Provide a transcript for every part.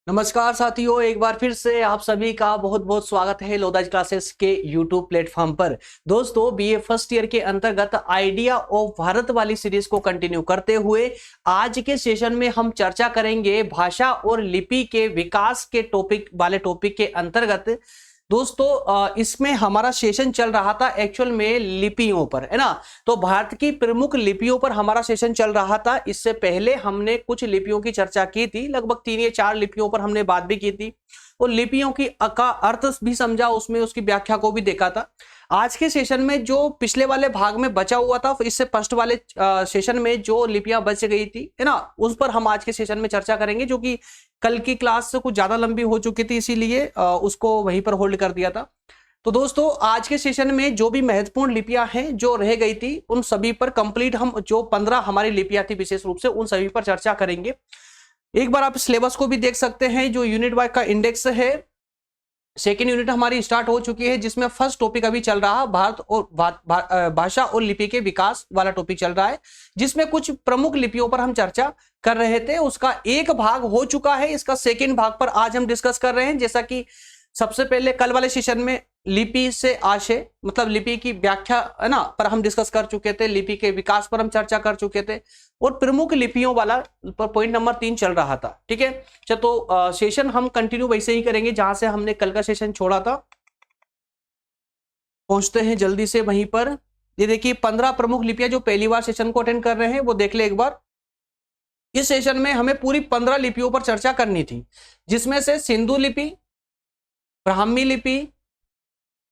नमस्कार साथियों, एक बार फिर से आप सभी का बहुत बहुत स्वागत है लोदाज क्लासेस के यूट्यूब प्लेटफॉर्म पर। दोस्तों, बीए फर्स्ट ईयर के अंतर्गत आइडिया ऑफ भारत वाली सीरीज को कंटिन्यू करते हुए आज के सेशन में हम चर्चा करेंगे भाषा और लिपि के विकास के टॉपिक के अंतर्गत। दोस्तों, इसमें हमारा सेशन चल रहा था एक्चुअल में लिपियों पर, है ना। तो भारत की प्रमुख लिपियों पर हमारा सेशन चल रहा था। इससे पहले हमने कुछ लिपियों की चर्चा की थी, लगभग 3 या 4 लिपियों पर हमने बात भी की थी और लिपियों की का अर्थ भी समझा, उसमें उसकी व्याख्या को भी देखा था। आज के सेशन में जो पिछले वाले भाग में बचा हुआ था, इससे फर्स्ट वाले सेशन में जो लिपियां बच गई थी, है ना, उस पर हम आज के सेशन में चर्चा करेंगे, जो कि कल की क्लास से कुछ ज्यादा लंबी हो चुकी थी, इसीलिए उसको वहीं पर होल्ड कर दिया था। तो दोस्तों, आज के सेशन में जो भी महत्वपूर्ण लिपियां हैं जो रह गई थी, उन सभी पर कंप्लीट हम जो 15 हमारी लिपियां थी विशेष रूप से, उन सभी पर चर्चा करेंगे। एक बार आप सिलेबस को भी देख सकते हैं, जो यूनिट वाइज का इंडेक्स है। सेकेंड यूनिट हमारी स्टार्ट हो चुकी है, जिसमें फर्स्ट टॉपिक अभी चल रहा है भारत और भाषा और लिपि के विकास वाला टॉपिक चल रहा है, जिसमें कुछ प्रमुख लिपियों पर हम चर्चा कर रहे थे। उसका एक भाग हो चुका है, इसका सेकेंड भाग पर आज हम डिस्कस कर रहे हैं। जैसा कि सबसे पहले कल वाले सेशन में लिपि से आशय मतलब लिपि की व्याख्या, है ना, पर हम डिस्कस कर चुके थे। लिपि के विकास पर हम चर्चा कर चुके थे और प्रमुख लिपियों वाला पर पॉइंट नंबर 3 चल रहा था। ठीक है, तो सेशन हम कंटिन्यू वैसे ही करेंगे जहां से हमने कल का सेशन छोड़ा था। पहुंचते हैं जल्दी से वहीं पर। ये देखिए 15 प्रमुख लिपियां जो पहली बार सेशन को अटेंड कर रहे हैं वो देख ले एक बार। इस सेशन में हमें पूरी 15 लिपियों पर चर्चा करनी थी, जिसमें से सिंधु लिपि, ब्राह्मी लिपि,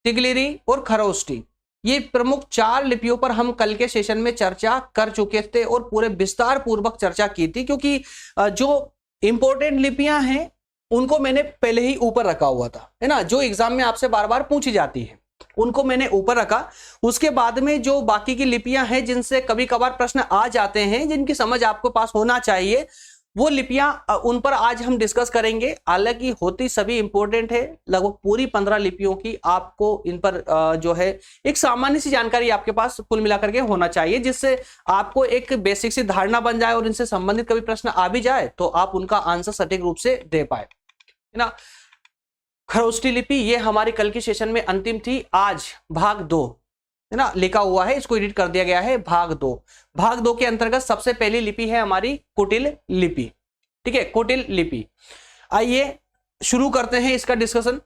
तिगलिरी और खरोष्टी, ये प्रमुख 4 लिपियों पर हम कल के सेशन में चर्चा कर चुके थे और पूरे विस्तार पूर्वक चर्चा की थी, क्योंकि जो इंपॉर्टेंट लिपियां हैं उनको मैंने पहले ही ऊपर रखा हुआ था, है ना, जो एग्जाम में आपसे बार बार पूछी जाती है उनको मैंने ऊपर रखा। उसके बाद में जो बाकी की लिपियां हैं जिनसे कभी कभार प्रश्न आ जाते हैं, जिनकी समझ आपके पास होना चाहिए, वो लिपियां उन पर आज हम डिस्कस करेंगे। हालांकि होती सभी इंपॉर्टेंट है, लगभग पूरी 15 लिपियों की आपको इन पर जो है एक सामान्य सी जानकारी आपके पास कुल मिलाकर के होना चाहिए, जिससे आपको एक बेसिक सी धारणा बन जाए और इनसे संबंधित कभी प्रश्न आ भी जाए तो आप उनका आंसर सटीक रूप से दे पाए, है ना। खरोष्टी लिपि ये हमारी कल की सेशन में अंतिम थी। आज भाग 2, है ना, लिखा हुआ है, इसको एडिट कर दिया गया है भाग 2। भाग 2 के अंतर्गत सबसे पहली लिपि है हमारी कुटिल लिपि। ठीक है, कुटिल लिपि। आइए शुरू करते हैं इसका डिस्कशन।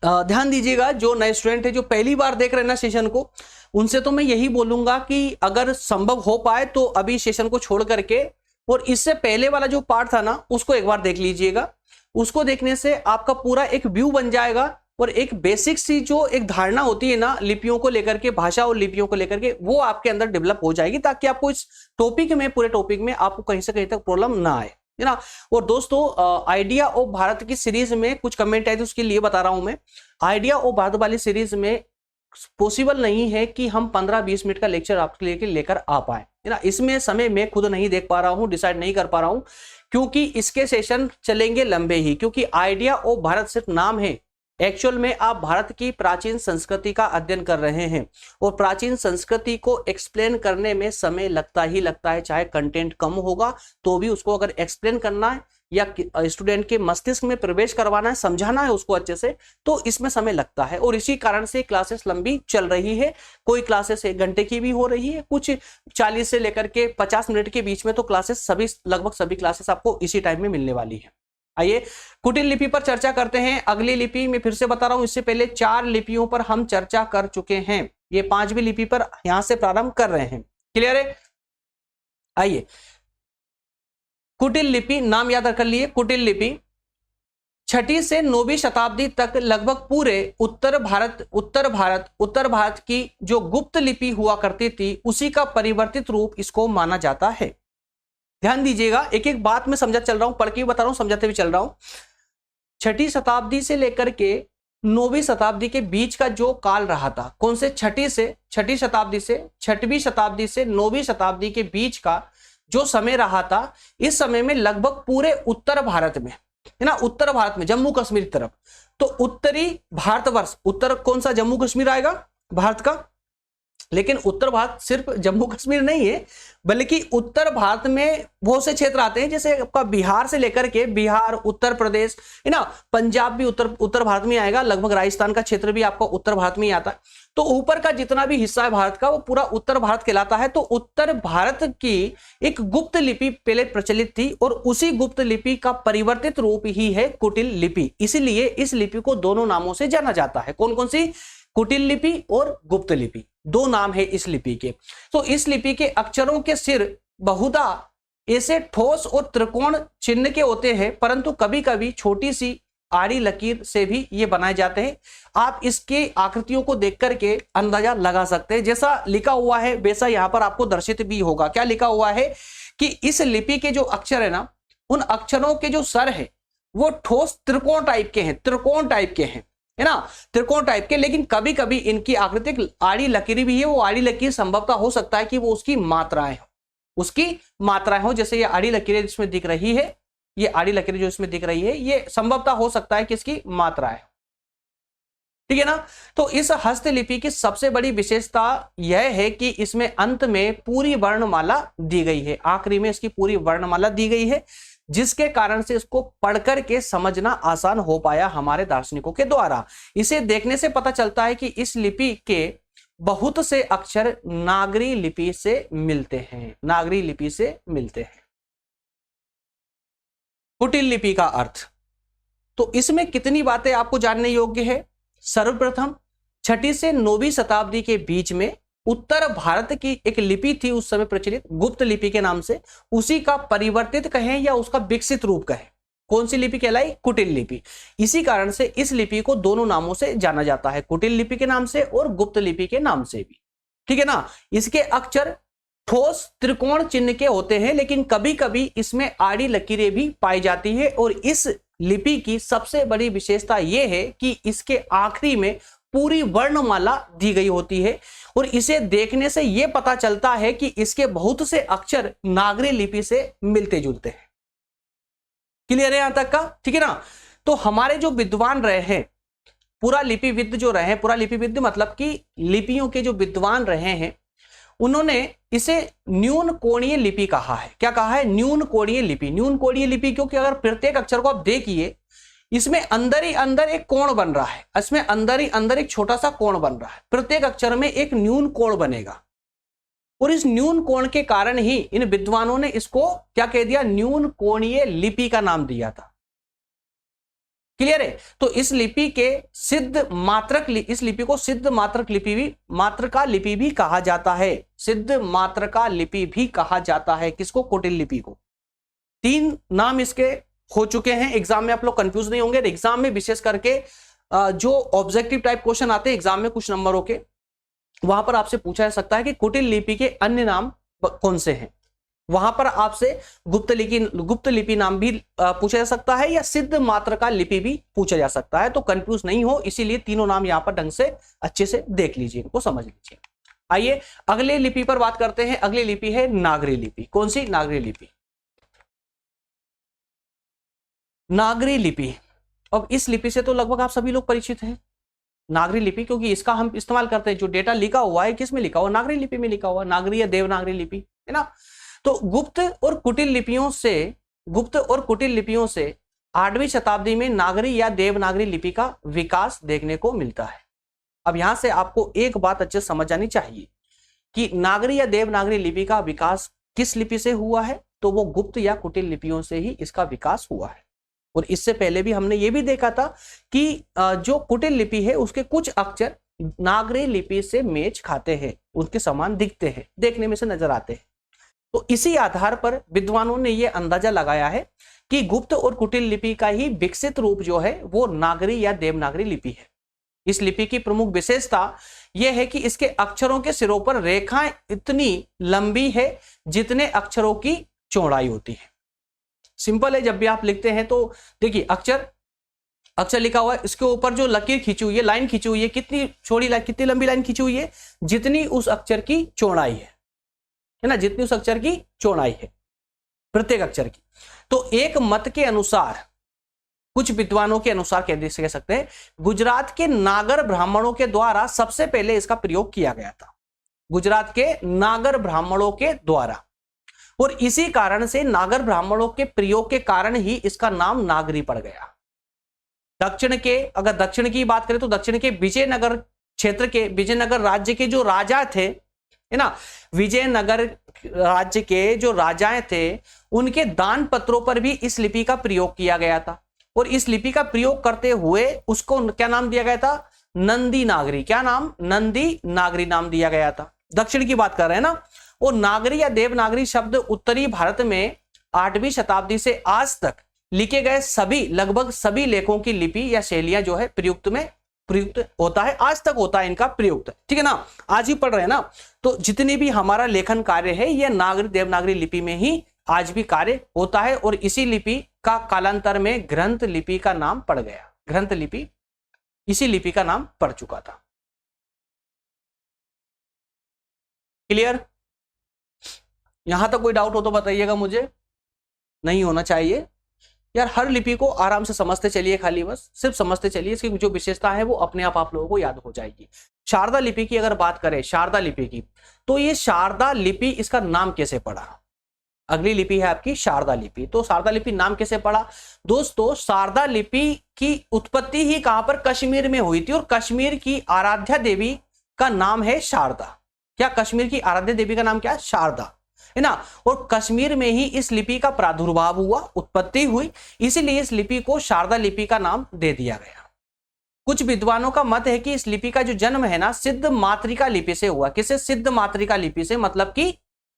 ध्यान दीजिएगा, जो नए स्टूडेंट है जो पहली बार देख रहे हैं ना सेशन को, उनसे तो मैं यही बोलूंगा कि अगर संभव हो पाए तो अभी सेशन को छोड़ करके और इससे पहले वाला जो पार्ट था ना उसको एक बार देख लीजिएगा। उसको देखने से आपका पूरा एक व्यू बन जाएगा और एक बेसिक सी जो एक धारणा होती है ना लिपियों को लेकर के, भाषा और लिपियों को लेकर के, वो आपके अंदर डेवलप हो जाएगी, ताकि आपको इस टॉपिक में, पूरे टॉपिक में आपको कहीं से कहीं तक प्रॉब्लम ना आए, है ना। और दोस्तों, आइडिया ऑफ भारत की सीरीज में कुछ कमेंट आए थे, उसके लिए बता रहा हूं मैं। आइडिया ऑफ भारत वाली सीरीज में पॉसिबल नहीं है कि हम 15-20 मिनट का लेक्चर आपके लिए लेकर आ पाए, है ना। इसमें समय मैं खुद नहीं देख पा रहा हूं, डिसाइड नहीं कर पा रहा हूं, क्योंकि इसके सेशन चलेंगे लंबे ही। क्योंकि आइडिया ऑफ भारत सिर्फ नाम है, एक्चुअल में आप भारत की प्राचीन संस्कृति का अध्ययन कर रहे हैं और प्राचीन संस्कृति को एक्सप्लेन करने में समय लगता ही लगता है। चाहे कंटेंट कम होगा तो भी उसको अगर एक्सप्लेन करना है या स्टूडेंट के मस्तिष्क में प्रवेश करवाना है, समझाना है उसको अच्छे से, तो इसमें समय लगता है। और इसी कारण से क्लासेस लंबी चल रही है। कोई क्लासेस 1 घंटे की भी हो रही है, कुछ 40 से लेकर के 50 मिनट के बीच में तो क्लासेस सभी, लगभग सभी क्लासेस आपको इसी टाइम में मिलने वाली है। आइए कुटिल लिपि पर चर्चा करते हैं। अगली लिपि में फिर से बता रहा हूं, इससे पहले 4 लिपियों पर हम चर्चा कर चुके हैं, ये 5वीं लिपि पर यहां से प्रारंभ कर रहे हैं। क्लियर है? आइए, कुटिल लिपि नाम याद रख लिए। कुटिल लिपि 6वीं से 9वीं शताब्दी तक लगभग पूरे उत्तर भारत की जो गुप्त लिपि हुआ करती थी, उसी का परिवर्तित रूप इसको माना जाता है। ध्यान दीजिएगा, एक एक बात में समझा चल रहा हूं, पढ़ के भी बता रहा हूं, समझाते भी चल रहा हूं। 6वीं शताब्दी से लेकर के 9वीं शताब्दी के बीच का जो काल रहा था, कौन से 6वीं शताब्दी से 9वीं शताब्दी के बीच का जो समय रहा था, इस समय में लगभग पूरे उत्तर भारत में, है ना, उत्तर भारत में जम्मू कश्मीर की तरफ, तो उत्तरी भारतवर्ष, उत्तर कौन सा, जम्मू कश्मीर आएगा भारत का, लेकिन उत्तर भारत सिर्फ जम्मू कश्मीर नहीं है, बल्कि उत्तर भारत में बहुत से क्षेत्र आते हैं, जैसे आपका बिहार से लेकर के बिहार, उत्तर प्रदेश है ना, पंजाब भी उत्तर भारत में आएगा, लगभग राजस्थान का क्षेत्र भी आपका उत्तर भारत में ही आता है। तो ऊपर का जितना भी हिस्सा है भारत का वो पूरा उत्तर भारत कहलाता है। तो उत्तर भारत की एक गुप्त लिपि पहले प्रचलित थी और उसी गुप्त लिपि का परिवर्तित रूप ही है कुटिल लिपि। इसीलिए इस लिपि को दोनों नामों से जाना जाता है। कौन कौन सी? कुटिल लिपि और गुप्त लिपि, दो नाम है इस लिपि के। तो इस लिपि के अक्षरों के सिर बहुधा ऐसे ठोस और त्रिकोण चिन्ह के होते हैं, परंतु कभी कभी छोटी सी आड़ी लकीर से भी ये बनाए जाते हैं। आप इसके आकृतियों को देख करके अंदाजा लगा सकते हैं। जैसा लिखा हुआ है वैसा यहां पर आपको दर्शित भी होगा। क्या लिखा हुआ है कि इस लिपि के जो अक्षर है ना, उन अक्षरों के जो सर है वो ठोस त्रिकोण टाइप के हैं, त्रिकोण टाइप के हैं, है ना, त्रिकोण टाइप के। लेकिन कभी कभी इनकी आकृतिक आड़ी लकीर भी है। वो आड़ी लकीर संभवतः हो सकता है कि वो उसकी मात्राएं हो, उसकी मात्राएं हो। जैसे ये आड़ी लकीरें जिसमें दिख रही है, ये आड़ी लकीरें जो इसमें दिख रही है, ये संभवतः हो सकता है कि इसकी मात्रा है। ठीक है ना। तो इस हस्तलिपि की सबसे बड़ी विशेषता यह है कि इसमें अंत में पूरी वर्णमाला दी गई है, आखिरी में इसकी पूरी वर्णमाला दी गई है, जिसके कारण से इसको पढ़कर के समझना आसान हो पाया हमारे दार्शनिकों के द्वारा। इसे देखने से पता चलता है कि इस लिपि के बहुत से अक्षर नागरी लिपि से मिलते हैं, नागरी लिपि से मिलते हैं। कुटिल लिपि का अर्थ, तो इसमें कितनी बातें आपको जानने योग्य है। सर्वप्रथम 6वीं से 9वीं शताब्दी के बीच में उत्तर भारत की एक लिपि थी उस समय प्रचलित, गुप्त लिपि के नाम से। उसी का परिवर्तित कहें या उसका विकसित रूप कहें, कौन सी लिपि कहलाई? कुटिल लिपि। इसी कारण से इस लिपि को दोनों नामों से जाना जाता है, कुटिल लिपि के नाम से और गुप्त लिपि के नाम से भी। ठीक है ना। इसके अक्षर ठोस त्रिकोण चिन्ह के होते हैं, लेकिन कभी कभी इसमें आड़ी लकीरें भी पाई जाती है। और इस लिपि की सबसे बड़ी विशेषता यह है कि इसके आखिरी में पूरी वर्णमाला दी गई होती है। और इसे देखने से यह पता चलता है कि इसके बहुत से अक्षर नागरी लिपि से मिलते जुलते हैं। क्लियर है यहां तक का? ठीक है ना। तो हमारे जो विद्वान रहे हैं, पूरा लिपिविद जो रहे, पूरा लिपिविद मतलब कि लिपियों के जो विद्वान रहे हैं, उन्होंने इसे न्यून कोणीय लिपि कहा है। क्या कहा है? न्यून कोणीय लिपि। न्यून कोणीय लिपि क्योंकि अगर प्रत्येक अक्षर को आप देखिए, इसमें अंदर ही अंदर एक कोण बन रहा है, इसमें अंदर ही अंदर एक छोटा सा कोण बन रहा है। प्रत्येक अक्षर में एक न्यून कोण बनेगा और इस न्यून कोण के कारण ही इन विद्वानों ने इसको क्या कह दिया? न्यून कोणीय लिपि का नाम दिया था। क्लियर है। तो इस लिपि के सिद्ध मात्रक, इस लिपि को सिद्ध मात्रक लिपि भी, मात्रका लिपि भी कहा जाता है। सिद्ध मात्रका लिपि भी कहा जाता है। किसको? कुटिल लिपि को। 3 नाम इसके हो चुके हैं। एग्जाम में आप लोग कंफ्यूज नहीं होंगे। एग्जाम में विशेष करके जो ऑब्जेक्टिव टाइप क्वेश्चन आते हैं एग्जाम में कुछ नंबरों के, वहां पर आपसे पूछा जा सकता है कि कुटिल लिपि के अन्य नाम कौन से हैं। वहां पर आपसे गुप्त लिपि नाम भी पूछा जा सकता है या सिद्ध मात्रका लिपि भी पूछा जा सकता है। तो कंफ्यूज नहीं हो, इसीलिए तीनों नाम यहां पर ढंग से अच्छे से देख लीजिए, इनको समझ लीजिए। आइए अगले लिपि पर बात करते हैं। अगली लिपि है नागरी लिपि। कौन सी? नागरी लिपि। नागरी लिपि, अब इस लिपि से तो लगभग आप सभी लोग परिचित हैं, नागरी लिपि, क्योंकि इसका हम इस्तेमाल करते हैं। जो डेटा लिखा हुआ है किस में लिखा हुआ? नागरी लिपि में लिखा हुआ, नागरी या देवनागरी लिपि, है ना। तो गुप्त और कुटिल लिपियों से 8वीं शताब्दी में नागरी या देवनागरी लिपि का विकास देखने को मिलता है। अब यहां से आपको एक बात अच्छे समझ आनी चाहिए कि नागरी या देवनागरी लिपि का विकास किस लिपि से हुआ है? तो वो गुप्त या कुटिल लिपियों से ही इसका विकास हुआ है। और इससे पहले भी हमने ये भी देखा था कि जो कुटिल लिपि है उसके कुछ अक्षर नागरी लिपि से मेच खाते हैं, उनके समान दिखते हैं, देखने में से नजर आते हैं। तो इसी आधार पर विद्वानों ने यह अंदाजा लगाया है कि गुप्त और कुटिल लिपि का ही विकसित रूप जो है वो नागरी या देवनागरी लिपि है। इस लिपि की प्रमुख विशेषता यह है कि इसके अक्षरों के सिरों पर रेखाएं इतनी लंबी है जितने अक्षरों की चौड़ाई होती है। सिंपल है, जब भी आप लिखते हैं तो देखिए अक्षर लिखा हुआ है, इसके ऊपर जो लकीर खींची हुई है, लाइन खींची हुई है, कितनी कितनी लंबी लाइन खींची हुई है? जितनी उस अक्षर की चौड़ाई है ना, जितनी उस अक्षर की चौड़ाई है प्रत्येक अक्षर की। तो एक मत के अनुसार, कुछ विद्वानों के अनुसार कह सकते हैं, गुजरात के नागर ब्राह्मणों के द्वारा सबसे पहले इसका प्रयोग किया गया था। गुजरात के नागर ब्राह्मणों के द्वारा, और इसी कारण से नागर ब्राह्मणों के प्रयोग के कारण ही इसका नाम नागरी पड़ गया। दक्षिण के, अगर दक्षिण की बात करें तो दक्षिण के विजयनगर क्षेत्र के, विजयनगर राज्य के जो राजा थे, है ना, विजयनगर राज्य के जो राजाएं थे, उनके दान पत्रों पर भी इस लिपि का प्रयोग किया गया था, और इस लिपि का प्रयोग करते हुए उसको क्या नाम दिया गया था? नंदी नागरी। क्या नाम? नंदी नागरी नाम दिया गया था। दक्षिण की बात कर रहे हैं ना। और नागरी या देवनागरी शब्द उत्तरी भारत में 8वीं शताब्दी से आज तक लिखे गए सभी, लगभग सभी लेखों की लिपि या शैलियां जो है प्रयुक्त होता है, आज तक होता है इनका प्रयुक्त, ठीक है ना। आज ही पढ़ रहे हैं ना, तो जितनी भी हमारा लेखन कार्य है यह नागरी देवनागरी लिपि में ही आज भी कार्य होता है, और इसी लिपि का कालांतर में ग्रंथ लिपि का नाम पड़ गया। ग्रंथ लिपि इसी लिपि का नाम पड़ चुका था। क्लियर? यहां तक कोई डाउट हो तो बताइएगा मुझे, नहीं होना चाहिए यार। हर लिपि को आराम से समझते चलिए, खाली बस सिर्फ समझते चलिए, इसकी जो विशेषता है वो अपने आप लोगों को याद हो जाएगी। शारदा लिपि की अगर बात करें, शारदा लिपि की, तो ये शारदा लिपि, इसका नाम कैसे पड़ा? अगली लिपि है आपकी शारदा लिपि। तो शारदा लिपि नाम कैसे पड़ा? दोस्तों, शारदा लिपि की उत्पत्ति ही कहां पर? कश्मीर में हुई थी, और कश्मीर की आराध्या देवी का नाम है शारदा। क्या? कश्मीर की आराध्या देवी का नाम क्या है? शारदा, है ना। और कश्मीर में ही इस लिपि का प्रादुर्भाव हुआ, उत्पत्ति हुई, इसीलिए इस लिपि को शारदा लिपि का नाम दे दिया गया। कुछ विद्वानों का मत है कि इस लिपि का जो जन्म है ना, सिद्ध मातृका लिपि से हुआ। किसे? सिद्ध मातृका लिपि से, मतलब कि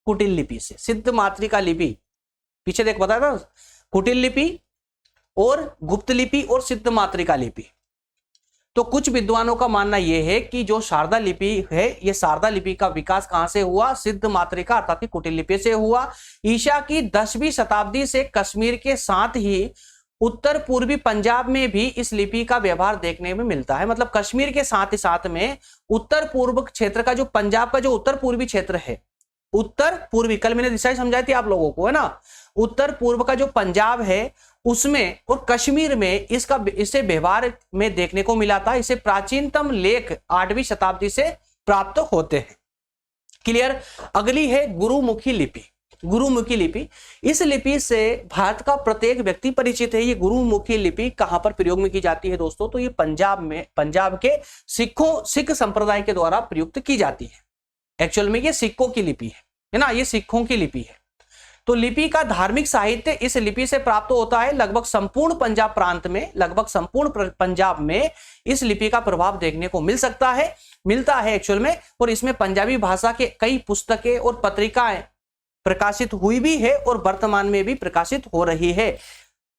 कुटिल लिपि से। सिद्ध मातृका लिपि, पीछे देख बताया था, कुटिल लिपि और गुप्त लिपि और सिद्ध मातृका लिपि। तो कुछ विद्वानों का मानना यह है कि जो शारदा लिपि है, यह शारदा लिपि का विकास कहां से हुआ? सिद्ध मातृका अर्थात कि कुटिल लिपि से हुआ। ईसा की 10वीं शताब्दी से कश्मीर के साथ ही उत्तर पूर्वी पंजाब में भी इस लिपि का व्यवहार देखने में मिलता है। मतलब कश्मीर के साथ ही साथ में उत्तर पूर्व क्षेत्र का, जो पंजाब का जो उत्तर पूर्वी क्षेत्र है, उत्तर पूर्वी, कल मैंने दिशा समझाई थी आप लोगों को, है ना। उत्तर पूर्व का जो पंजाब है उसमें और कश्मीर में इसे व्यवहार में देखने को मिला था। इसे प्राचीनतम लेख 8वीं शताब्दी से प्राप्त होते हैं। क्लियर? अगली है गुरुमुखी लिपि। गुरुमुखी लिपि, इस लिपि से भारत का प्रत्येक व्यक्ति परिचित है। ये गुरुमुखी लिपि कहां पर प्रयोग में की जाती है दोस्तों? तो ये पंजाब के सिख संप्रदाय के द्वारा प्रयुक्त की जाती है। एक्चुअल में ये सिखों की लिपि है ना, ये सिखों की लिपि है। तो लिपि का धार्मिक साहित्य इस लिपि से प्राप्त होता है। लगभग संपूर्ण पंजाब प्रांत में, लगभग संपूर्ण पंजाब में इस लिपि का प्रभाव देखने को मिलता है एक्चुअल में। और इसमें पंजाबी भाषा के कई पुस्तकें और पत्रिकाएं प्रकाशित हुई भी है और वर्तमान में भी प्रकाशित हो रही है।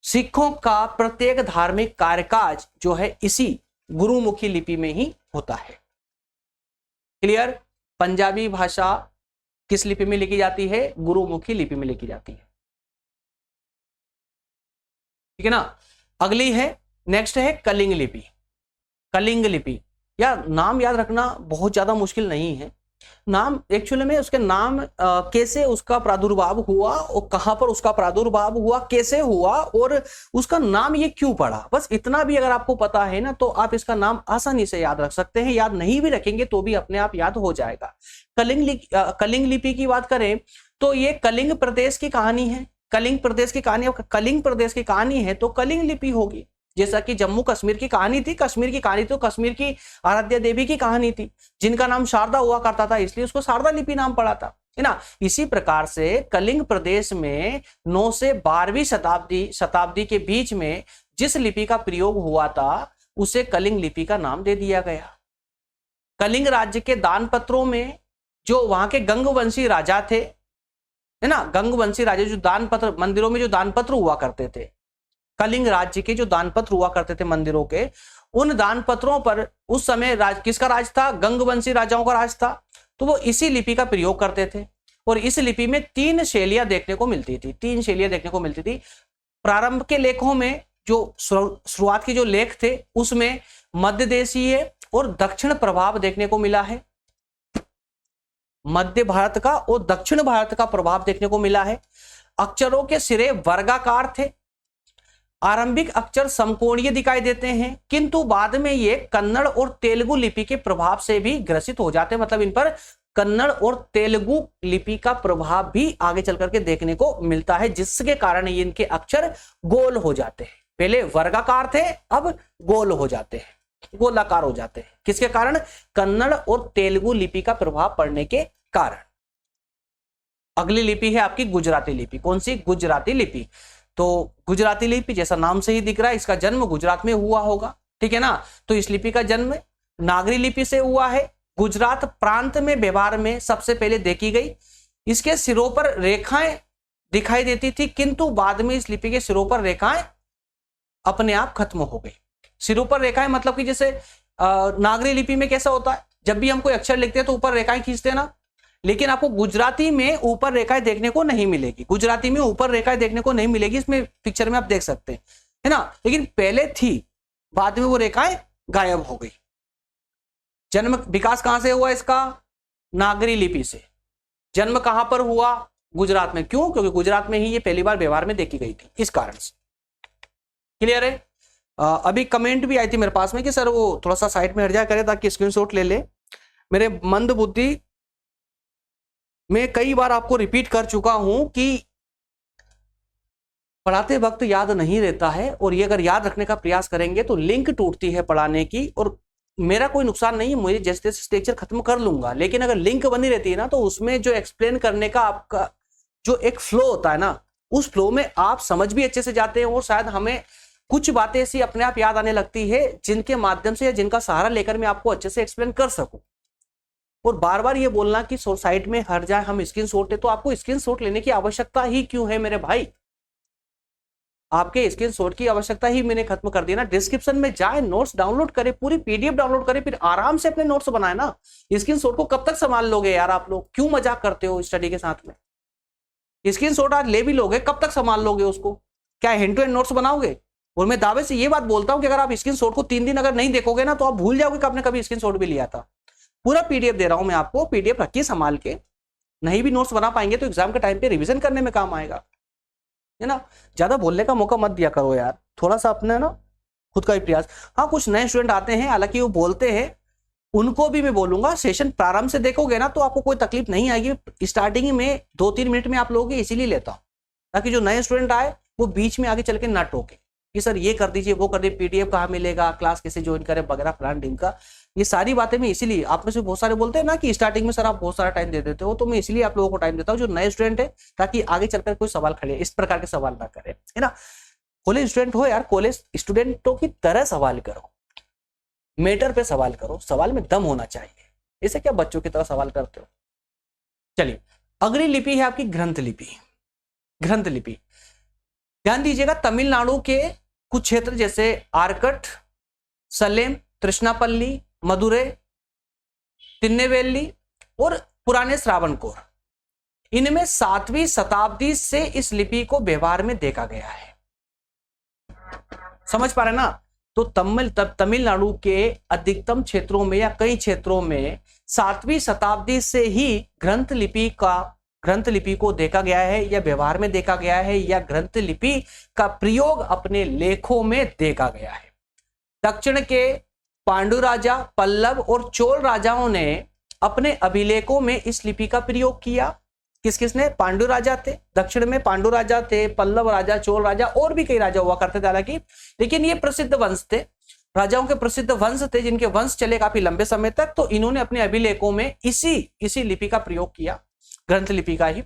सिखों का प्रत्येक धार्मिक कार्यकाज जो है इसी गुरुमुखी लिपि में ही होता है। क्लियर? पंजाबी भाषा किस लिपि में लिखी जाती है? गुरुमुखी लिपि में लिखी जाती है। ठीक है ना। अगली है, नेक्स्ट है कलिंग लिपि। कलिंग लिपि, यार नाम याद रखना बहुत ज्यादा मुश्किल नहीं है। नाम एक्चुअली में उसके नाम कैसे उसका प्रादुर्भाव हुआ और कहां पर उसका प्रादुर्भाव हुआ, कैसे हुआ और उसका नाम ये क्यों पड़ा, बस इतना भी अगर आपको पता है ना तो आप इसका नाम आसानी से याद रख सकते हैं। याद नहीं भी रखेंगे तो भी अपने आप याद हो जाएगा। कलिंग लिपि की बात करें तो ये कलिंग प्रदेश की कहानी है। कलिंग प्रदेश की कहानी, कलिंग प्रदेश की कहानी है तो कलिंग लिपि होगी। जैसा कि जम्मू कश्मीर की कहानी थी, कश्मीर की कहानी तो कश्मीर की आराध्या देवी की कहानी थी जिनका नाम शारदा हुआ करता था, इसलिए उसको शारदा लिपि नाम पड़ा था, है ना। इसी प्रकार से कलिंग प्रदेश में 9 से 12वीं शताब्दी के बीच में जिस लिपि का प्रयोग हुआ था उसे कलिंग लिपि का नाम दे दिया गया। कलिंग राज्य के दान पत्रों में जो वहां के गंगवंशी राजा थे, है ना, गंगवंशी राजा जो दान पत्र, मंदिरों में जो दान पत्र हुआ करते थे, कलिंग राज्य के जो दान पत्र हुआ करते थे मंदिरों के, उन दान पत्रों पर उस समय किसका राज था? गंगवंशी राजाओं का राज था। तो वो इसी लिपि का प्रयोग करते थे और इस लिपि में 3 शैलियां देखने को मिलती थी। 3 शैलियां देखने को मिलती थी। प्रारंभ के लेखों में जो शुरुआत के जो लेख थे उसमें मध्य देशीय और दक्षिण प्रभाव देखने को मिला है। मध्य भारत का और दक्षिण भारत का प्रभाव देखने को मिला है। अक्षरों के सिरे वर्गाकार थे। आरंभिक अक्षर समकोणीय दिखाई देते हैं, किंतु बाद में ये कन्नड़ और तेलुगु लिपि के प्रभाव से भी ग्रसित हो जाते हैं, मतलब इन पर कन्नड़ और तेलुगु लिपि का प्रभाव भी आगे चल करके देखने को मिलता है, जिसके कारण इनके अक्षर गोल हो जाते हैं। पहले वर्गाकार थे, अब गोल हो जाते हैं, गोलाकार हो जाते हैं। किसके कारण? कन्नड़ और तेलुगु लिपि का प्रभाव पड़ने के कारण। अगली लिपि है आपकी गुजराती लिपि। कौन सी? गुजराती लिपि। तो गुजराती लिपि जैसा नाम से ही दिख रहा है, इसका जन्म गुजरात में हुआ होगा, ठीक है ना। तो इस लिपि का जन्म नागरी लिपि से हुआ है, गुजरात प्रांत में व्यवहार में सबसे पहले देखी गई। इसके सिरों पर रेखाएं दिखाई देती थी, किंतु बाद में इस लिपि के सिरों पर रेखाएं अपने आप खत्म हो गई। सिरों पर रेखाएं मतलब कि जैसे नागरी लिपि में कैसा होता है, जब भी हम कोई अक्षर लिखते हैं तो ऊपर रेखाएं खींचते हैं ना, लेकिन आपको गुजराती में ऊपर रेखाएं देखने को नहीं मिलेगी। गुजराती में ऊपर रेखाएं देखने को नहीं मिलेगी, इसमें पिक्चर में आप देख सकते हैं, है ना। लेकिन पहले थी, बाद में वो रेखाएं गायब हो गई। जन्म विकास कहां से हुआ इसका? नागरी लिपि से। जन्म कहां पर हुआ? गुजरात में। क्यों? क्योंकि गुजरात में ही ये पहली बार व्यवहार में देखी गई थी, इस कारण से। क्लियर है? अभी कमेंट भी आई थी मेरे पास में कि सर वो थोड़ा सा साइड में हट जाया करे ताकि स्क्रीनशॉट ले ले। मेरे मंद बुद्धि में कई बार आपको रिपीट कर चुका हूं कि पढ़ाते वक्त याद नहीं रहता है, और ये अगर याद रखने का प्रयास करेंगे तो लिंक टूटती है पढ़ाने की। और मेरा कोई नुकसान नहीं है, मुझे जैसे जैसे लेक्चर खत्म कर लूंगा, लेकिन अगर लिंक बनी रहती है ना तो उसमें जो एक्सप्लेन करने का आपका जो एक फ्लो होता है ना, उस फ्लो में आप समझ भी अच्छे से जाते हैं, और शायद हमें कुछ बातें ऐसी अपने आप याद आने लगती है जिनके माध्यम से या जिनका सहारा लेकर मैं आपको अच्छे से एक्सप्लेन कर सकूं। और बार बार ये बोलना कि साइड में हट जाए, हम स्क्रीनशॉट ले, तो आपको स्क्रीनशॉट लेने की आवश्यकता ही क्यों है मेरे भाई? आपके स्क्रीनशॉट की आवश्यकता ही मैंने खत्म कर दी ना। डिस्क्रिप्शन में जाए, नोट्स डाउनलोड करें, पूरी पीडीएफ डाउनलोड करें, फिर आराम से अपने नोट्स बनाए ना। स्क्रीनशॉट को कब तक संभाल लोगे यार आप लोग? क्यों मजाक करते हो स्टडी के साथ में? स्क्रीनशॉट आज ले भी लोगे, कब तक संभाल लोगे उसको? क्या हैंड टू हैंड नोट्स बनाओगे? और मैं दावे से ये बात बोलता हूं कि अगर आप स्क्रीनशॉट को 3 दिन अगर नहीं देखोगे ना, तो आप भूल जाओगे कि आपने कभी स्क्रीनशॉट भी लिया था। पूरा पीडीएफ दे रहा हूं मैं आपको, पीडीएफ रखिए संभाल के। नहीं भी नोट्स बना पाएंगे तो एग्जाम के टाइम पे रिवीजन करने में काम आएगा, है ना। ज्यादा बोलने का मौका मत दिया करो यार, थोड़ा सा अपने ना खुद का भी प्रयास। हाँ, कुछ नए स्टूडेंट आते हैं, हालांकि वो बोलते हैं, उनको भी मैं बोलूंगा सेशन प्रारंभ से देखोगे ना तो आपको कोई तकलीफ नहीं आएगी। स्टार्टिंग में 2-3 मिनट में आप लोगे, इसीलिए लेता हूं ताकि जो नए स्टूडेंट आए वो बीच में आगे चल के ना टोके कि सर ये कर दीजिए, वो कर दीजिए, पीडीएफ कहाँ मिलेगा, क्लास कैसे ज्वाइन करें वगैरह फलान ढिंग का। ये सारी बातें मैं इसीलिए, आप में से बहुत सारे बोलते हैं ना कि स्टार्टिंग में सर आप बहुत सारा टाइम दे देते हो, तो मैं इसलिए आप लोगों को टाइम देता हूँ जो नए स्टूडेंट है, ताकि आगे चलकर कोई सवाल खड़े इस प्रकार के सवाल ना करे, है ना। कॉलेज स्टूडेंट हो यार, कॉलेज स्टूडेंटों की तरह सवाल करो, मैटर पे सवाल करो, सवाल में दम होना चाहिए। ऐसे क्या बच्चों की तरह सवाल करते हो? चलिए, अगली लिपि है आपकी ग्रंथ लिपि। ग्रंथ लिपि, ध्यान दीजिएगा, तमिलनाडु के कुछ क्षेत्र जैसे आरकट, सलेम, तृष्णापल्ली, मदुरै, तिन्नेवेली और पुराने श्रावणकोर, इनमें 7वीं शताब्दी से इस लिपि को व्यवहार में देखा गया है। समझ पा रहे ना? तो तमिलनाडु के अधिकतम क्षेत्रों में या कई क्षेत्रों में 7वीं शताब्दी से ही ग्रंथ लिपि को देखा गया है, या व्यवहार में देखा गया है, या ग्रंथ लिपि का प्रयोग अपने लेखों में देखा गया है। दक्षिण के पांडु राजा, पल्लव और चोल राजाओं ने अपने अभिलेखों में इस लिपि का प्रयोग किया। किस किसने? पांडु राजा थे, दक्षिण में पांडु राजा थे, पल्लव राजा, चोल राजा, और भी कई राजा हुआ करते थे हालांकि, लेकिन ये प्रसिद्ध वंश थे, राजाओं के प्रसिद्ध वंश थे जिनके वंश चले काफी लंबे समय तक। तो इन्होंने अपने अभिलेखों में इसी लिपि का प्रयोग किया, ग्रंथ लिपि का ही।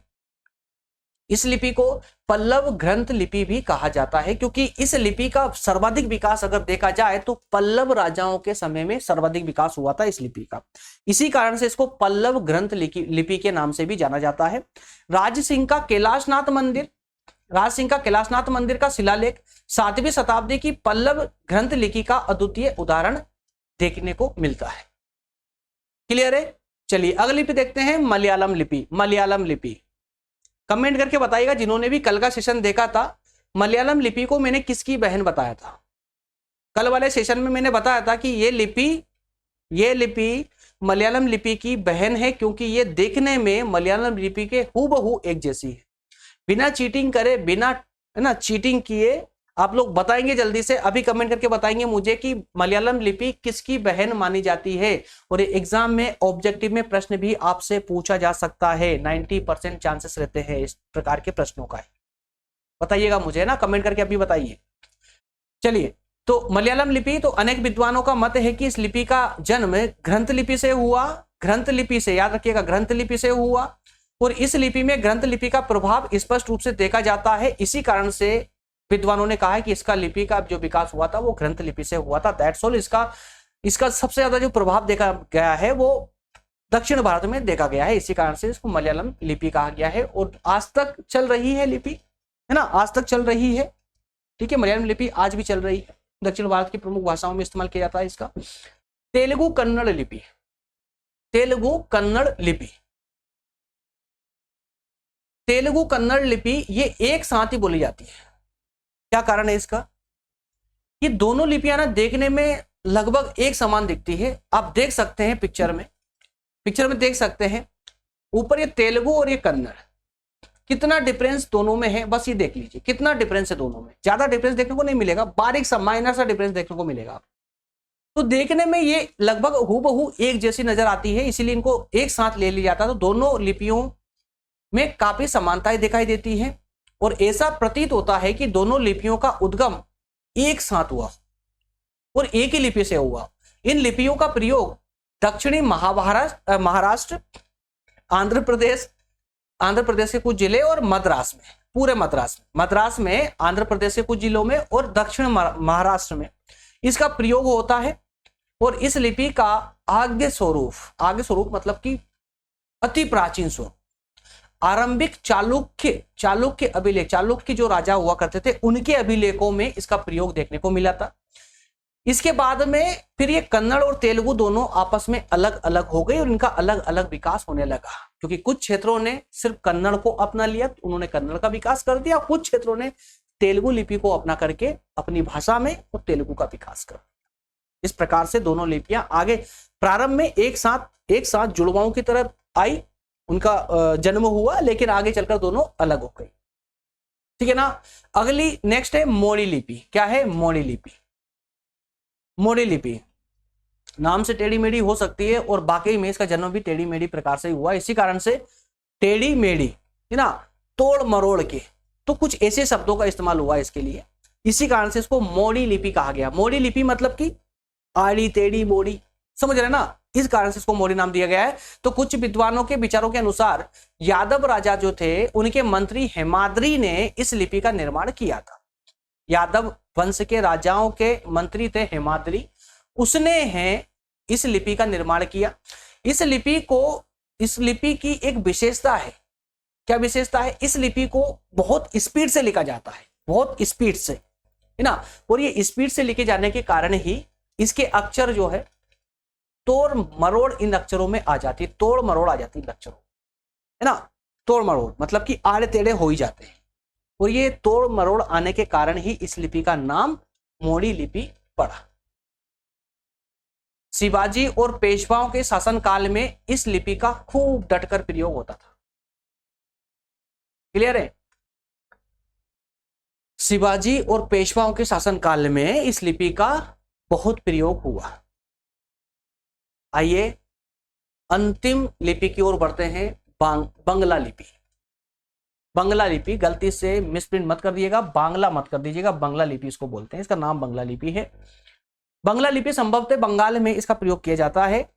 इस लिपि को पल्लव ग्रंथ लिपि भी कहा जाता है, क्योंकि इस लिपि का सर्वाधिक विकास अगर देखा जाए तो पल्लव राजाओं के समय में सर्वाधिक विकास हुआ था इस लिपि का। इसी कारण से इसको पल्लव ग्रंथ लिपि के नाम से भी जाना जाता है। राज सिंह का कैलाशनाथ मंदिर का शिलालेख 7वीं शताब्दी की पल्लव ग्रंथ लिपि का अद्वितीय उदाहरण देखने को मिलता है। क्लियर है? चलिए अगली लिपि देखते हैं, मलयालम लिपि। मलयालम लिपि कमेंट करके बताइएगा जिन्होंने भी कल का सेशन देखा था। मलयालम लिपि को मैंने किसकी बहन बताया था? कल वाले सेशन में मैंने बताया था कि ये लिपि मलयालम लिपि की बहन है, क्योंकि ये देखने में मलयालम लिपि के हूबहू एक जैसी है। बिना चीटिंग करे, बिना चीटिंग किए आप लोग बताएंगे जल्दी से, अभी कमेंट करके बताएंगे मुझे कि मलयालम लिपि किसकी बहन मानी जाती है। और एग्जाम में ऑब्जेक्टिव में प्रश्न भी आपसे पूछा जा सकता है, 90% चांसेस रहते हैं इस प्रकार के प्रश्नों का। बताइएगा मुझे ना, कमेंट करके अभी बताइए। चलिए, तो मलयालम लिपि, तो अनेक विद्वानों का मत है कि इस लिपि का जन्म ग्रंथ लिपि से हुआ। ग्रंथ लिपि से, याद रखिएगा, ग्रंथ लिपि से हुआ। और इस लिपि में ग्रंथ लिपि का प्रभाव स्पष्ट रूप से देखा जाता है। इसी कारण से विद्वानों ने कहा है कि इसका लिपि का जो विकास हुआ था वो ग्रंथ लिपि से हुआ था। That's all. इसका सबसे ज्यादा जो प्रभाव देखा गया है वो दक्षिण भारत में देखा गया है। इसी कारण से इसको मलयालम लिपि कहा गया है। और आज तक चल रही है लिपि, है ना, आज तक चल रही है। ठीक है, मलयालम लिपि आज भी चल रही है, दक्षिण भारत की प्रमुख भाषाओं में इस्तेमाल किया जाता है इसका। तेलुगु कन्नड़ लिपि, तेलुगु कन्नड़ लिपि, तेलुगु कन्नड़ लिपि ये एक साथ ही बोली जाती है। क्या कारण है इसका? ये दोनों लिपियां ना देखने में लगभग एक समान दिखती है। आप देख सकते हैं पिक्चर में, पिक्चर में देख सकते हैं ऊपर ये तेलुगु और ये कन्नड़, कितना डिफरेंस दोनों में है, बस ये देख लीजिए कितना डिफरेंस है दोनों में। ज्यादा डिफरेंस देखने को नहीं मिलेगा, बारीक सा माइनर सा डिफरेंस देखने को मिलेगा। तो देखने में ये लगभग हूबहू एक जैसी नजर आती है, इसीलिए इनको एक साथ ले लिया जाता है। तो दोनों लिपियों में काफी समानताएं दिखाई देती हैं और ऐसा प्रतीत होता है कि दोनों लिपियों का उद्गम एक साथ हुआ और एक ही लिपि से हुआ। इन लिपियों का प्रयोग दक्षिणी महाराष्ट्र, आंध्र प्रदेश के कुछ जिले और मद्रास में, पूरे मद्रास में आंध्र प्रदेश के कुछ जिलों में और दक्षिण महाराष्ट्र में इसका प्रयोग होता है। और इस लिपि का आद्य स्वरूप मतलब कि अति प्राचीन स्वरूप आरंभिक चालुक्य अभिलेख, चालुक्य जो राजा हुआ करते थे उनके अभिलेखों में इसका प्रयोग देखने को मिला था। इसके बाद में फिर ये कन्नड़ और तेलुगु दोनों आपस में अलग अलग हो गए और इनका अलग अलग विकास होने लगा, क्योंकि कुछ क्षेत्रों ने सिर्फ कन्नड़ को अपना लिया, तो उन्होंने कन्नड़ का विकास कर दिया। कुछ क्षेत्रों ने तेलुगु लिपि को अपना करके अपनी भाषा में और तेलुगु का विकास कर दिया। इस प्रकार से दोनों लिपियां आगे प्रारंभ में एक साथ जुड़वाओं की तरफ आई, उनका जन्म हुआ, लेकिन आगे चलकर दोनों अलग हो गई। ठीक है ना। अगली नेक्स्ट है मोड़ी लिपि। क्या है? मोड़ी लिपि। मोड़ी लिपि नाम से टेढ़ी मेढ़ी हो सकती है और बाकी में इसका जन्म भी टेढ़ी मेढ़ी प्रकार से हुआ। इसी कारण से टेढ़ी मेढ़ी, है ना, तोड़ मरोड़ के, तो कुछ ऐसे शब्दों का इस्तेमाल हुआ इसके लिए। इसी कारण से इसको मोड़ी लिपि कहा गया। मोड़ी लिपि मतलब कि आड़ी टेढ़ी मोड़ी, समझ रहे ना, इस कारण से इसको मोड़ी नाम दिया गया है। तो कुछ विद्वानों के विचारों के अनुसार यादव राजा जो थे उनके मंत्री हेमाद्री ने इस लिपि का निर्माण किया था। यादव वंश के राजाओं के मंत्री थे हेमाद्री, उसने है इस लिपि का निर्माण किया। इस लिपि की एक विशेषता है। क्या विशेषता है? इस लिपि को बहुत स्पीड से लिखा जाता है, बहुत स्पीड से, है ना। और ये स्पीड से लिखे जाने के कारण ही इसके अक्षर जो है तोड़ मरोड़ इन अक्षरों में आ जाती है, तोड़ मरोड़ आ जाती है इन अक्षरों, है ना। तोड़ मरोड़ मतलब कि आड़े टेढ़े हो ही जाते हैं। और ये तोड़ मरोड़ आने के कारण ही इस लिपि का नाम मोड़ी लिपि पड़ा। शिवाजी और पेशवाओं के शासनकाल में इस लिपि का खूब डटकर प्रयोग होता था। क्लियर है? शिवाजी और पेशवाओं के शासनकाल में इस लिपि का बहुत प्रयोग हुआ। आइए अंतिम लिपि की ओर बढ़ते हैं, बंगला लिपि। बंगला लिपि, गलती से मिसप्रिंट मत कर दिएगा, बांग्ला मत कर दीजिएगा, बंगला लिपि इसको बोलते हैं, इसका नाम बंगला लिपि है। बंगला लिपि संभवतः बंगाल में इसका प्रयोग किया जाता है।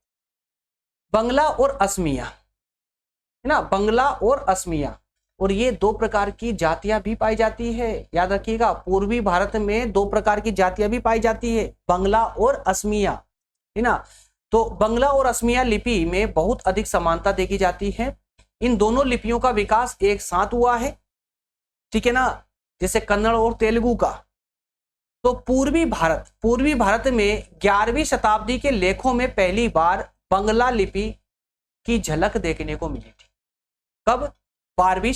बंगला और असमिया, है ना, बंगला और असमिया, और ये दो प्रकार की जातियां भी पाई जाती है। याद रखिएगा, पूर्वी भारत में दो प्रकार की जातियां भी पाई जाती है, बंगला और असमिया, है ना। तो बंगला और असमिया लिपि में बहुत अधिक समानता देखी जाती है। इन दोनों लिपियों का विकास एक साथ हुआ है, ठीक है ना, जैसे कन्नड़ और तेलुगु का। तो पूर्वी भारत में 11वीं शताब्दी के लेखों में पहली बार बंगला लिपि की झलक देखने को मिली थी। कब? 11वीं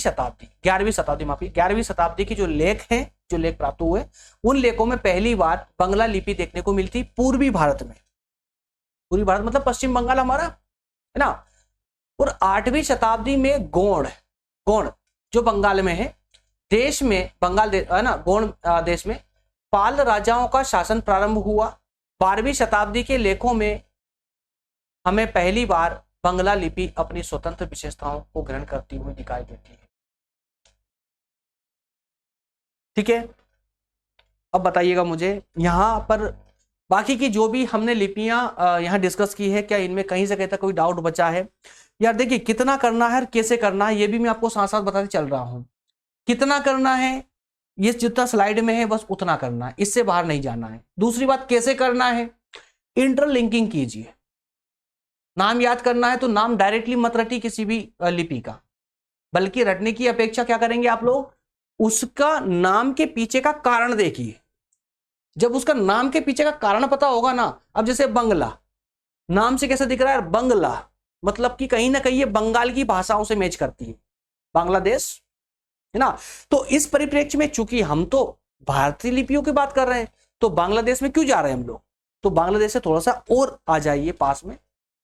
शताब्दी की जो लेख हैं, जो लेख प्राप्त हुए, उन लेखों में पहली बार बंगला लिपि देखने को मिलती पूर्वी भारत में। पूर्वी भारत मतलब पश्चिम बंगाल हमारा, है ना। और 8वीं शताब्दी में गोंड जो बंगाल में है, देश में, बंगाल है ना, गोंड देश में पाल राजाओं का शासन प्रारंभ हुआ। 12वीं शताब्दी के लेखों में हमें पहली बार बंगला लिपि अपनी स्वतंत्र विशेषताओं को ग्रहण करती हुई दिखाई देती है। ठीक है, अब बताइएगा मुझे यहां पर बाकी की जो भी हमने लिपियां यहां डिस्कस की है, क्या इनमें कहीं से कहीं तक कोई डाउट बचा है? यार देखिए, कितना करना है और कैसे करना है ये भी मैं आपको साथ साथ बताते चल रहा हूं। कितना करना है, ये जितना स्लाइड में है बस उतना करना है, इससे बाहर नहीं जाना है। दूसरी बात, कैसे करना है? इंटरलिंकिंग कीजिए। नाम याद करना है तो नाम डायरेक्टली मत रटिए किसी भी लिपि का, बल्कि रटने की अपेक्षा क्या करेंगे आप लोग, उसका नाम के पीछे का कारण देखिए। जब उसका नाम के पीछे का कारण पता होगा ना, अब जैसे बंगला, नाम से कैसे दिख रहा है बंगला, मतलब कि कहीं ना कहीं ये बंगाल की भाषाओं से मैच करती है, बांग्लादेश है ना। तो इस परिप्रेक्ष्य में चूंकि हम तो भारतीय लिपियों की बात कर रहे हैं, तो बांग्लादेश में क्यों जा रहे हैं हम लोग? तो बांग्लादेश से थोड़ा सा और आ जाइए पास में,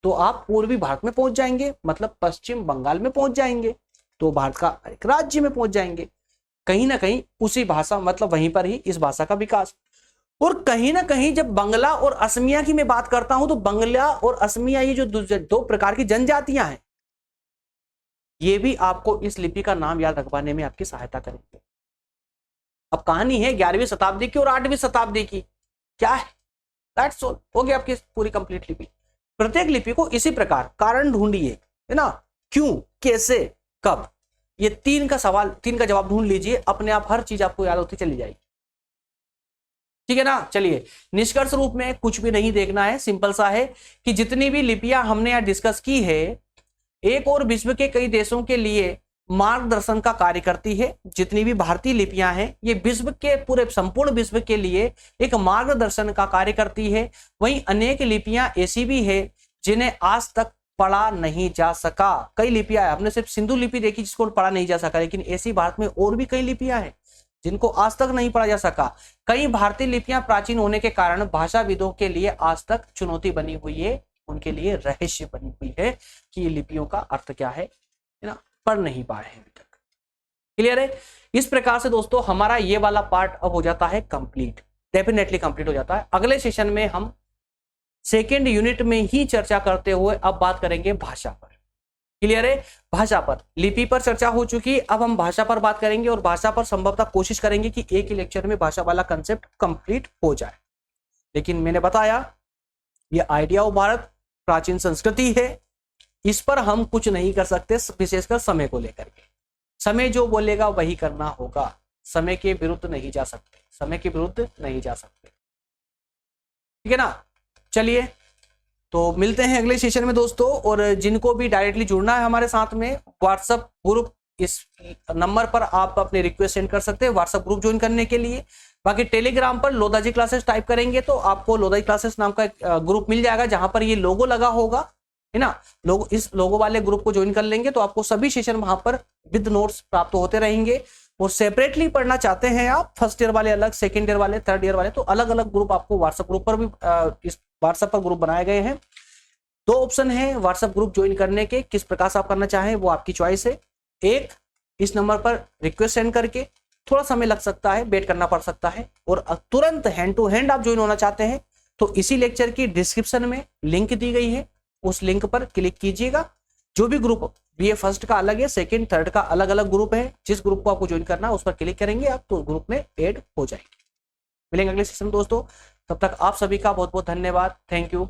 तो आप पूर्वी भारत में पहुंच जाएंगे, मतलब पश्चिम बंगाल में पहुंच जाएंगे, तो भारत का एक राज्य में पहुंच जाएंगे। कहीं ना कहीं उसी भाषा, मतलब वहीं पर ही इस भाषा का विकास। और कहीं ना कहीं जब बंगला और असमिया की मैं बात करता हूं, तो बंगला और असमिया ये जो दो प्रकार की जनजातियां हैं, ये भी आपको इस लिपि का नाम याद रखवाने में आपकी सहायता करेंगे। अब कहानी है 11वीं शताब्दी की और 8वीं शताब्दी की, क्या है दैट्स ऑल, हो गया आपकी पूरी कंप्लीट लिपि। प्रत्येक लिपि को इसी प्रकार कारण ढूंढिए, है ना, क्यों, कैसे, कब, ये तीन का जवाब ढूंढ लीजिए, अपने आप हर चीज आपको याद होती चली जाएगी। ठीक है ना। चलिए, निष्कर्ष रूप में कुछ भी नहीं देखना है, सिंपल सा है कि जितनी भी लिपियां हमने यहां डिस्कस की है, एक और विश्व के कई देशों के लिए मार्गदर्शन का कार्य करती है। जितनी भी भारतीय लिपियां हैं, ये विश्व के पूरे संपूर्ण विश्व के लिए एक मार्गदर्शन का कार्य करती है। वहीं अनेक लिपियां ऐसी भी है जिन्हें आज तक पढ़ा नहीं जा सका। कई लिपियां है, हमने सिर्फ सिंधु लिपि देखी जिसको पढ़ा नहीं जा सका, लेकिन ऐसी भारत में और भी कई लिपियां हैं जिनको आज तक नहीं पढ़ा जा सका। कई भारतीय लिपियां प्राचीन होने के कारण भाषाविदों के लिए आज तक चुनौती बनी हुई है, उनके लिए रहस्य बनी हुई है कि ये लिपियों का अर्थ क्या है ना, पढ़ नहीं पाए हैं अभी तक। क्लियर है? इस प्रकार से दोस्तों हमारा ये वाला पार्ट अब हो जाता है कंप्लीट, डेफिनेटली कंप्लीट हो जाता है। अगले सेशन में हम सेकेंड यूनिट में ही चर्चा करते हुए अब बात करेंगे भाषा पर। क्लियर है? भाषा पर, लिपि पर चर्चा हो चुकी, अब हम भाषा पर बात करेंगे और भाषा पर संभवतः कोशिश करेंगे कि एक ही लेक्चर में भाषा वाला कंसेप्ट कंप्लीट हो जाए। लेकिन मैंने बताया ये आइडिया ऑफ भारत प्राचीन संस्कृति है, इस पर हम कुछ नहीं कर सकते, विशेषकर समय को लेकर के। समय जो बोलेगा वही करना होगा, समय के विरुद्ध नहीं जा सकते, समय के विरुद्ध नहीं जा सकते। ठीक है ना। चलिए, तो मिलते हैं अगले सेशन में दोस्तों। और जिनको भी डायरेक्टली जुड़ना है हमारे साथ में, व्हाट्सएप ग्रुप, इस नंबर पर आप अपने रिक्वेस्ट सेंड कर सकते हैं व्हाट्सएप ग्रुप ज्वाइन करने के लिए। बाकी टेलीग्राम पर लोधाजी क्लासेस टाइप करेंगे तो आपको लोधाजी क्लासेस नाम का एक ग्रुप मिल जाएगा, जहां पर ये लोगो लगा होगा, है ना। लोगो, इस लोगो वाले ग्रुप को ज्वाइन कर लेंगे तो आपको सभी सेशन वहां पर विद नोट्स प्राप्त होते रहेंगे। और सेपरेटली पढ़ना चाहते हैं आप, फर्स्ट ईयर वाले अलग, सेकेंड ईयर वाले, थर्ड ईयर वाले, तो अलग अलग ग्रुप आपको व्हाट्सएप ग्रुप पर भी, इस व्हाट्सएप पर ग्रुप बनाए गए हैं। 2 ऑप्शन है व्हाट्सएप ग्रुप ज्वाइन करने के, किस प्रकार से आप करना चाहें वो आपकी चॉइस है। एक, इस नंबर पर रिक्वेस्ट सेंड करके, थोड़ा समय लग सकता है, वेट करना पड़ सकता है। और तुरंत हैंड टू हैंड आप ज्वाइन होना चाहते हैं तो इसी लेक्चर की डिस्क्रिप्शन में लिंक दी गई है, उस लिंक पर क्लिक कीजिएगा। जो भी ग्रुप, बीए फर्स्ट का अलग है, सेकंड थर्ड का अलग अलग ग्रुप है, जिस ग्रुप को आपको ज्वाइन करना है उस पर क्लिक करेंगे आप तो ग्रुप में ऐड हो जाएंगे। मिलेंगे अगले सेशन में दोस्तों, तब तक आप सभी का बहुत बहुत धन्यवाद। Thank you.